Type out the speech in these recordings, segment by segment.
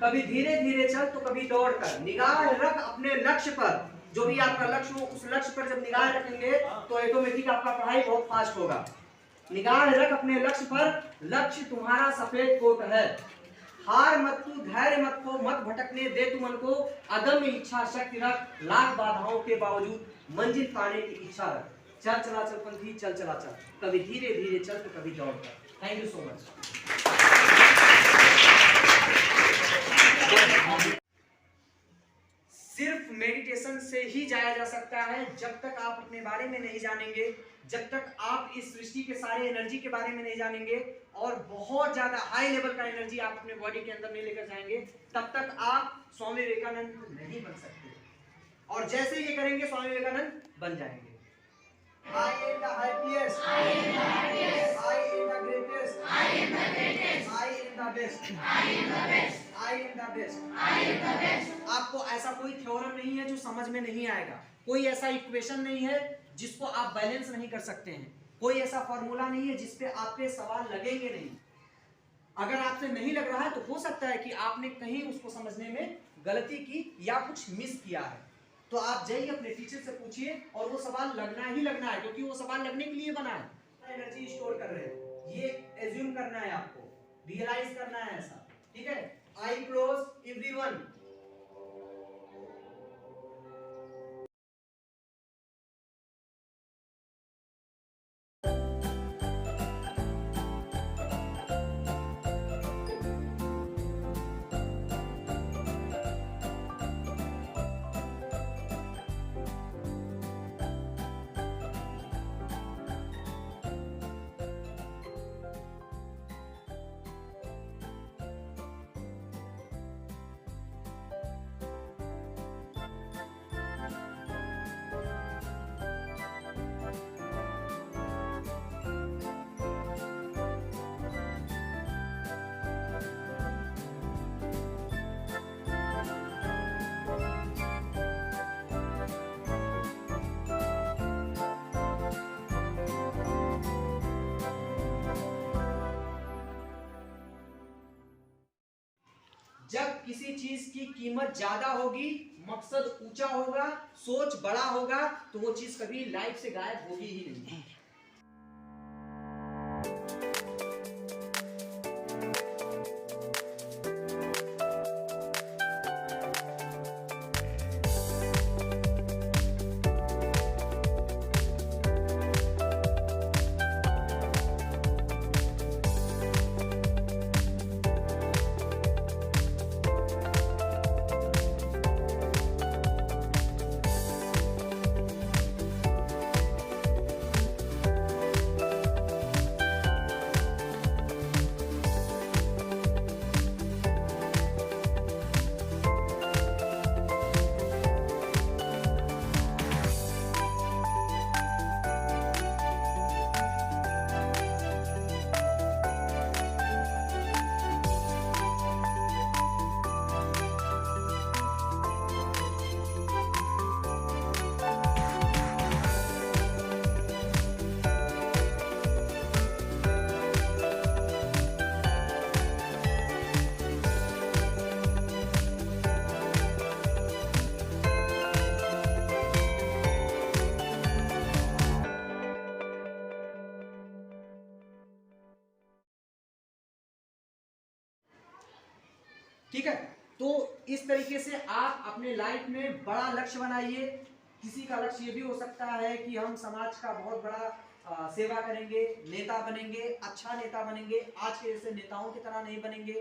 कभी धीरे धीरे चल तो कभी दौड़ कर। निगाह रख अपने लक्ष्य पर, जो भी आपका लक्ष्य हो उस लक्ष्य पर जब निगाह रखेंगे तो ऑटोमेटिक आपका पढ़ाई बहुत फास्ट होगा। निगाह रख अपने लक्ष्य पर, लक्ष्य तुम्हारा सफेद कोट है। हार मत तू, धैर्य मत खो, मत भटकने दे तू मन को, अदम्य इच्छा शक्ति रख, लाख बाधाओं के बावजूद मंजिल पाने की इच्छा रख। चल चलाचल पंथी चल चलाचल, कभी धीरे धीरे चल तो कभी दौड़ कर। Thank you so much. सिर्फ मेडिटेशन से ही जाया जा सकता है। जब तक आप अपने बारे में नहीं जानेंगे, जब तक आप इस सृष्टि के सारे एनर्जी के बारे में नहीं जानेंगे और बहुत ज्यादा हाई लेवल का एनर्जी आप अपने बॉडी के अंदर नहीं लेकर जाएंगे, तब तक आप स्वामी विवेकानंद नहीं बन सकते। और जैसे ये करेंगे स्वामी विवेकानंद बन जाएंगे। I am the happiest, I am the happiest, I am the greatest, I am the greatest, I am the best, I am the best, I am the best, I am the best। आपको ऐसा कोई theorem नहीं है जो समझ में नहीं आएगा, कोई ऐसा इक्वेशन नहीं है जिसको आप बैलेंस नहीं कर सकते हैं, कोई ऐसा फॉर्मूला नहीं है जिसपे आपके सवाल लगेंगे नहीं। अगर आपसे नहीं लग रहा है तो हो सकता है कि आपने कहीं उसको समझने में गलती की या कुछ मिस किया है, तो आप जाइए अपने टीचर से पूछिए और वो सवाल लगना ही लगना है, क्योंकि वो सवाल लगने के लिए बना है। एनर्जी स्टोर कर रहे हो, ये एज्यूम करना है, आपको रियलाइज करना है ऐसा, ठीक है। आई क्लोज एवरीवन। जब किसी चीज की कीमत ज्यादा होगी, मकसद ऊंचा होगा, सोच बड़ा होगा, तो वो चीज कभी लाइफ से गायब होगी ही नहीं। ठीक है, तो इस तरीके से आप अपने लाइफ में बड़ा लक्ष्य बनाइए। किसी का लक्ष्य ये भी हो सकता है कि हम समाज का बहुत बड़ा सेवा करेंगे, नेता बनेंगे, अच्छा नेता बनेंगे, आज के जैसे नेताओं की तरह नहीं बनेंगे।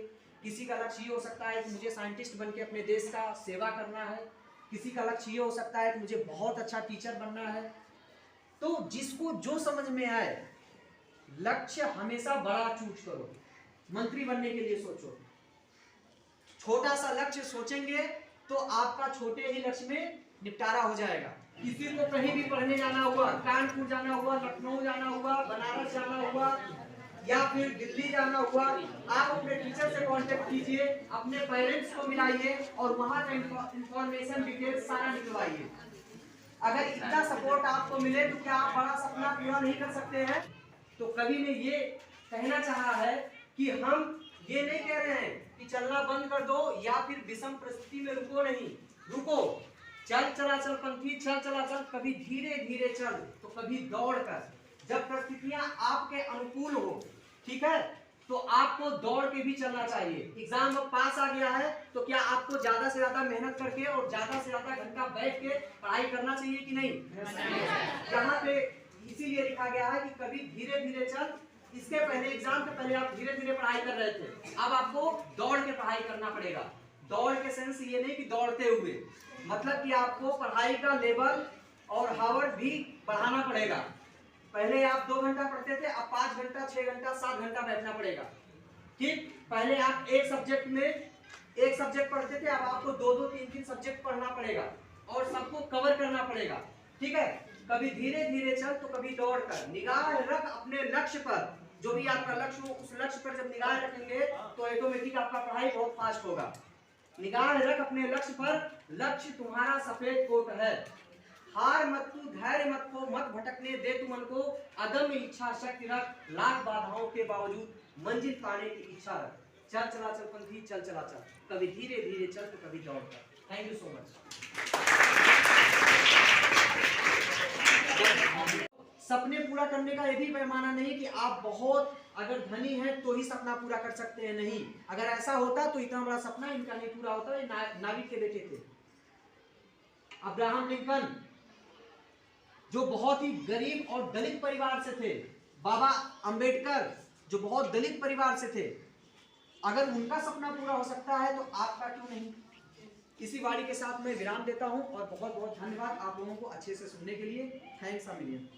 किसी का लक्ष्य ये हो सकता है कि मुझे साइंटिस्ट बन के अपने देश का सेवा करना है। किसी का लक्ष्य ये हो सकता है कि मुझे बहुत अच्छा टीचर बनना है। तो जिसको जो समझ में आए, लक्ष्य हमेशा बड़ा चूज करो। मंत्री बनने के लिए सोचो, छोटा सा लक्ष्य सोचेंगे तो आपका छोटे ही लक्ष्य में निपटारा हो जाएगा। किसी को कहीं भी पढ़ने जाना हुआ, कानपुर जाना हुआ, लखनऊ जाना हुआ, बनारस जाना हुआ या फिर दिल्ली जाना हुआ, आप अपने टीचर से कांटेक्ट कीजिए, अपने पेरेंट्स को मिलाइए और वहां का इंफॉर्मेशन डिटेल सारा निकलवाइए। अगर इतना सपोर्ट आपको मिले तो क्या आप बड़ा सपना पूरा नहीं कर सकते हैं? तो कवि ने ये कहना चाहा है कि हम ये नहीं कह रहे हैं कि चलना बंद कर दो या फिर विषम परिस्थिति में रुको नहीं, रुको। चल चलाचल पंथी, चल चलाचल, कभी धीरे धीरे चल तो कभी दौड़ कर। जब परिस्थितियां आपके अनुकूल हो, ठीक है, तो आपको दौड़ के भी चलना चाहिए। एग्जाम में पास आ गया है तो क्या आपको ज्यादा से ज्यादा मेहनत करके और ज्यादा से ज्यादा घंटा बैठ के पढ़ाई करना चाहिए कि नहीं? यहाँ पे इसीलिए लिखा गया है कि कभी धीरे धीरे चल। इसके पहले, एग्जाम के पहले आप धीरे धीरे पढ़ाई कर रहे थे, अब आपको दौड़ के पढ़ाई करना पड़ेगा। दौड़ के सेंस ये नहीं कि दौड़ते हुए, मतलब कि आपको पढ़ाई का लेवल और हावर भी बढ़ाना पड़ेगा। पहले आप 2 घंटा पढ़ते थे, अब 5 घंटा, 6 घंटा, 7 घंटा बैठना पड़ेगा। ठीक, पहले आप एक सब्जेक्ट पढ़ते थे, अब आपको 2-2, 3-3 सब्जेक्ट पढ़ना पड़ेगा और सबको कवर करना पड़ेगा। ठीक है, कभी धीरे धीरे चल तो कभी दौड़ कर। निगाह रख अपने लक्ष्य पर, जो भी आपका लक्ष्य हो उस लक्ष्य पर जब निगाह रखेंगे तो ऑटोमेटिक आपका पढ़ाई बहुत फास्ट होगा। निगाह रख अपने लक्ष्य पर, लक्ष्य तुम्हारा सफेद कोट है। हार मत तू, धैर्य मत खो, मत भटकने दे तू मन को, अदम्य इच्छा शक्ति रख, लाख बाधाओं के बावजूद मंजिल पाने की इच्छा रख। चल चलाचल पंथी, चल चलाचल, कभी धीरे धीरे चल तो कभी दौड़ कर। Thank you so much. सपने पूरा करने का ये भी पैमाना नहीं कि आप बहुत अगर धनी हैं तो ही सपना पूरा कर सकते हैं, नहीं। अगर ऐसा होता तो इतना बड़ा सपना इनका नहीं पूरा होता। ये नाविक के बेटे थे, अब्राहम लिंकन, जो बहुत ही गरीब और दलित परिवार से थे। बाबा अंबेडकर, जो बहुत दलित परिवार से थे। अगर उनका सपना पूरा हो सकता है तो आपका क्यों नहीं? इसी वाणी के साथ मैं विराम देता हूं और बहुत बहुत धन्यवाद आप लोगों को अच्छे से सुनने के लिए। Thanks a million.